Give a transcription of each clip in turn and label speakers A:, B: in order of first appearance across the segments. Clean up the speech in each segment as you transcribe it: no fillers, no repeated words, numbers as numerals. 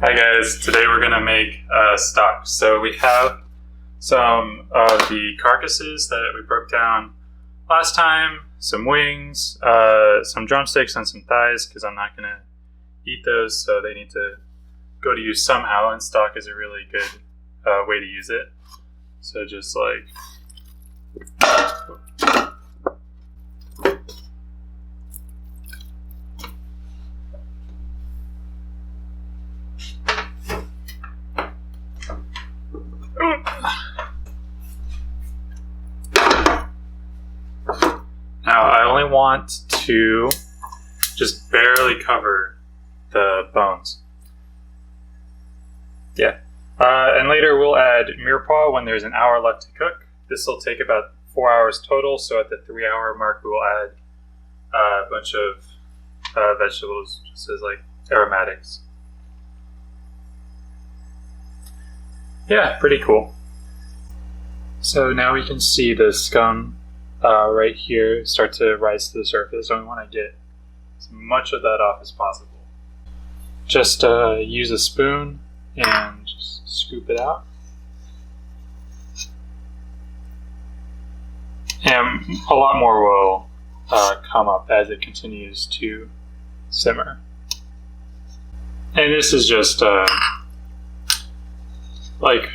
A: Hi guys, today we're gonna make stock. So we have some of the carcasses that we broke down last time, some wings, some drumsticks, and some thighs because I'm not gonna eat those, so they need to go to use somehow, and stock is a really good way to use it. So just like now I only want to just barely cover the bones. Yeah. And later we'll add mirepoix when there's an hour left to cook. This will take about 4 hours total, so at the 3-hour mark we will add a bunch of vegetables just as like aromatics. Yeah, pretty cool. So now we can see the scum right here start to rise to the surface, and we want to get as much of that off as possible. Just use a spoon and just scoop it out. And a lot more will come up as it continues to simmer. And this is just like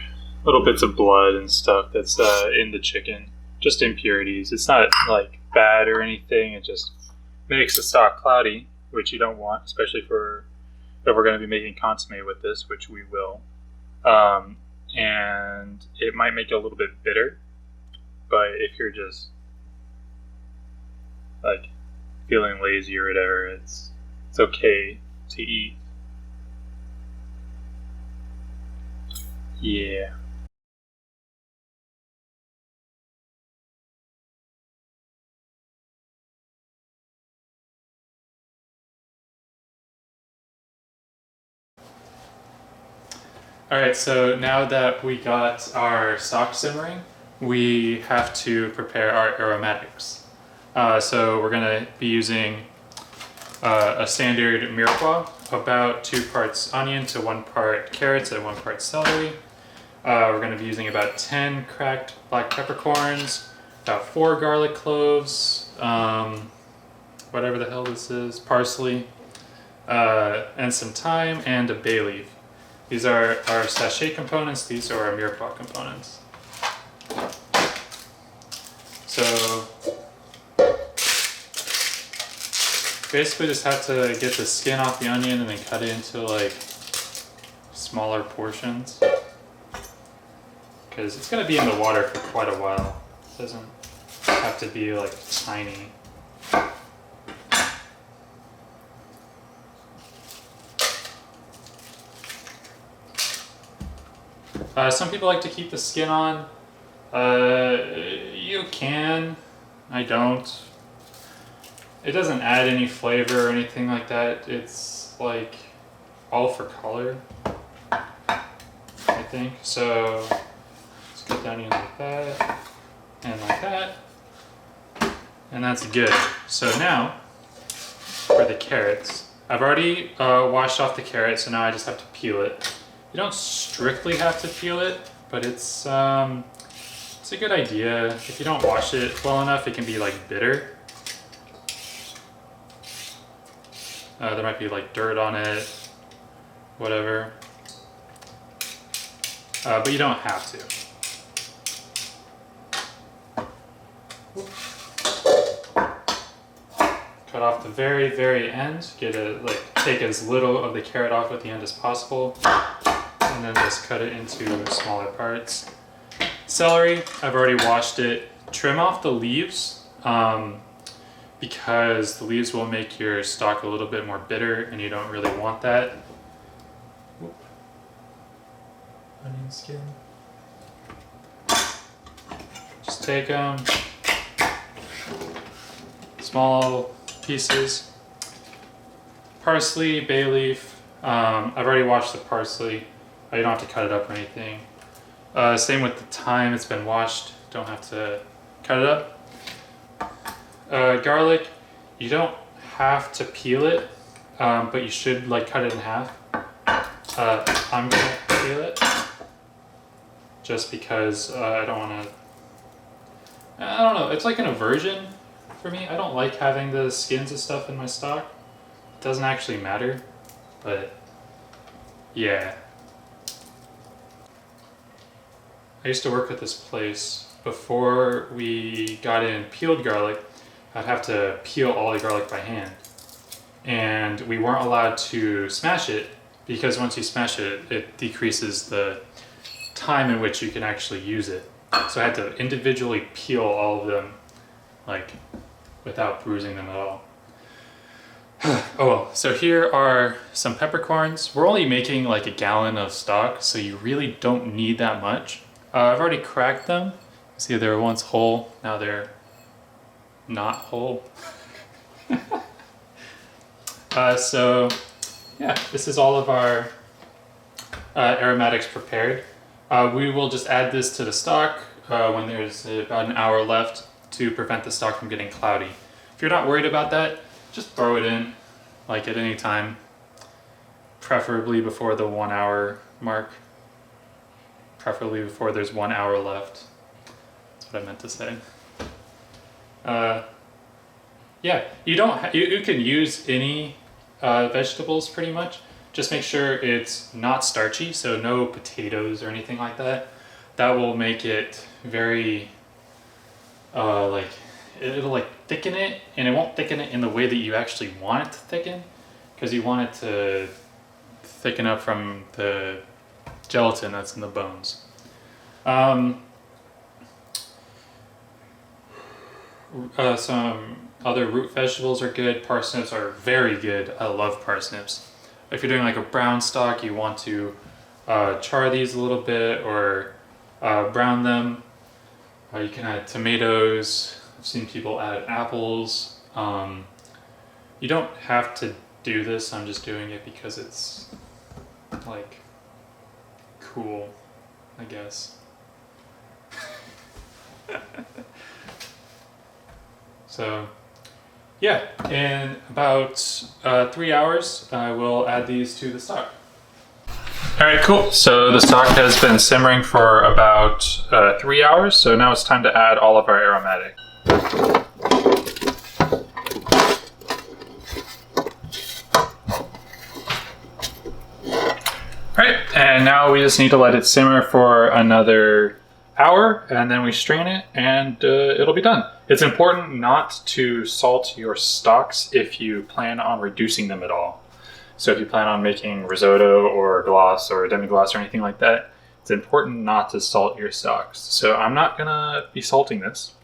A: little bits of blood and stuff that's in the chicken. Just impurities. It's not like bad or anything. It just makes the stock cloudy, which you don't want, especially if we're going to be making consomme with this, which we will. And it might make it a little bit bitter, but if you're just like feeling lazy or whatever, it's okay to eat. Yeah. Alright, so now that we got our stock simmering, we have to prepare our aromatics. So we're going to be using a standard mirepoix, about 2 parts onion to 1 part carrots and 1 part celery. We're going to be using about 10 cracked black peppercorns, about 4 garlic cloves, whatever the hell this is, parsley, and some thyme, and a bay leaf. These are our sachet components, these are our mirepoix components. So basically just have to get the skin off the onion and then cut it into like smaller portions, because it's going to be in the water for quite a while. It doesn't have to be like tiny. Some people like to keep the skin on. You can. I don't. It doesn't add any flavor or anything like that. It's like all for color, I think. So let's cut the onion like that and like that. And that's good. So now for the carrots. I've already washed off the carrot, so now I just have to peel it. You don't strictly have to peel it, but it's a good idea. If you don't wash it well enough, it can be like bitter. There might be like dirt on it, whatever. But you don't have to. Cut off the very, very end. Take as little of the carrot off at the end as possible. And then just cut it into smaller parts. Celery, I've already washed it. Trim off the leaves because the leaves will make your stock a little bit more bitter and you don't really want that. Onion skin. Just take them, small pieces. Parsley, bay leaf. I've already washed the parsley. You don't have to cut it up or anything. Same with the thyme, it's been washed. Don't have to cut it up. Garlic, you don't have to peel it, but you should like cut it in half. I'm gonna peel it just because I don't want to. I don't know. It's like an aversion for me. I don't like having the skins and stuff in my stock. It doesn't actually matter, but yeah. I used to work at this place. Before we got in peeled garlic, I'd have to peel all the garlic by hand. And we weren't allowed to smash it because once you smash it, it decreases the time in which you can actually use it. So I had to individually peel all of them, like, without bruising them at all. Oh well, so here are some peppercorns. We're only making like a gallon of stock, so you really don't need that much. I've already cracked them. See, they were once whole, now they're not whole. So yeah, this is all of our aromatics prepared. We will just add this to the stock when there's about an hour left to prevent the stock from getting cloudy. If you're not worried about that, just throw it in, like at any time, preferably before the 1 hour mark, preferably before there's 1 hour left. That's what I meant to say. Yeah, you can use any vegetables pretty much. Just make sure it's not starchy, so no potatoes or anything like that. That will make it very, like, it'll like thicken it, and it won't thicken it in the way that you actually want it to thicken, because you want it to thicken up from the gelatin that's in the bones. Some other root vegetables are good. Parsnips are very good. I love parsnips. If you're doing like a brown stock, you want to char these a little bit or brown them. You can add tomatoes. I've seen people add apples. You don't have to do this. I'm just doing it because it's like cool, I guess. So yeah, in about 3 hours, I will add these to the stock. All right, cool. So the stock has been simmering for about 3 hours. So now it's time to add all of our aromatic. All right, and now we just need to let it simmer for another hour, and then we strain it, and it'll be done. It's important not to salt your stocks if you plan on reducing them at all. So if you plan on making risotto or glace or demi-glace or anything like that, it's important not to salt your stocks. So I'm not gonna be salting this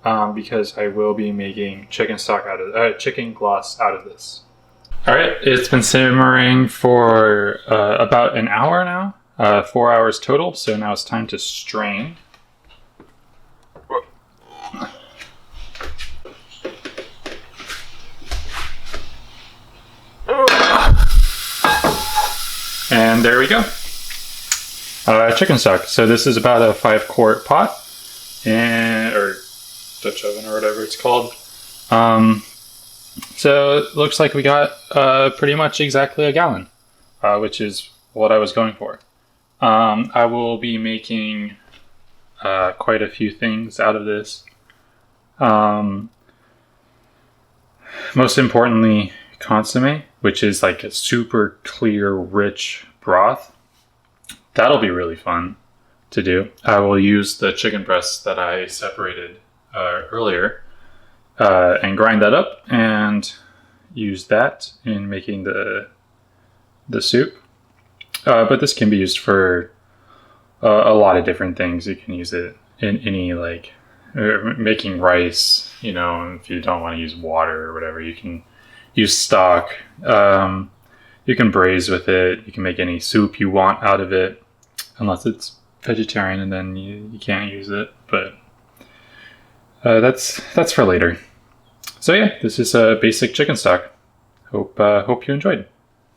A: because I will be making chicken glace out of this. All right, it's been simmering for about an hour now. 4 hours total, so now it's time to strain. And there we go. Chicken stock. So this is about a 5-quart pot, or Dutch oven or whatever it's called. So it looks like we got pretty much exactly a gallon, which is what I was going for. I will be making quite a few things out of this. Most importantly, consomme, which is like a super clear, rich broth. That'll be really fun to do. I will use the chicken breasts that I separated earlier and grind that up and use that in making the soup. But this can be used for a lot of different things. You can use it in any, like, making rice, you know, if you don't want to use water or whatever, you can use stock. You can braise with it. You can make any soup you want out of it, unless it's vegetarian and then you can't use it. But that's for later. So yeah, this is a basic chicken stock. Hope you enjoyed.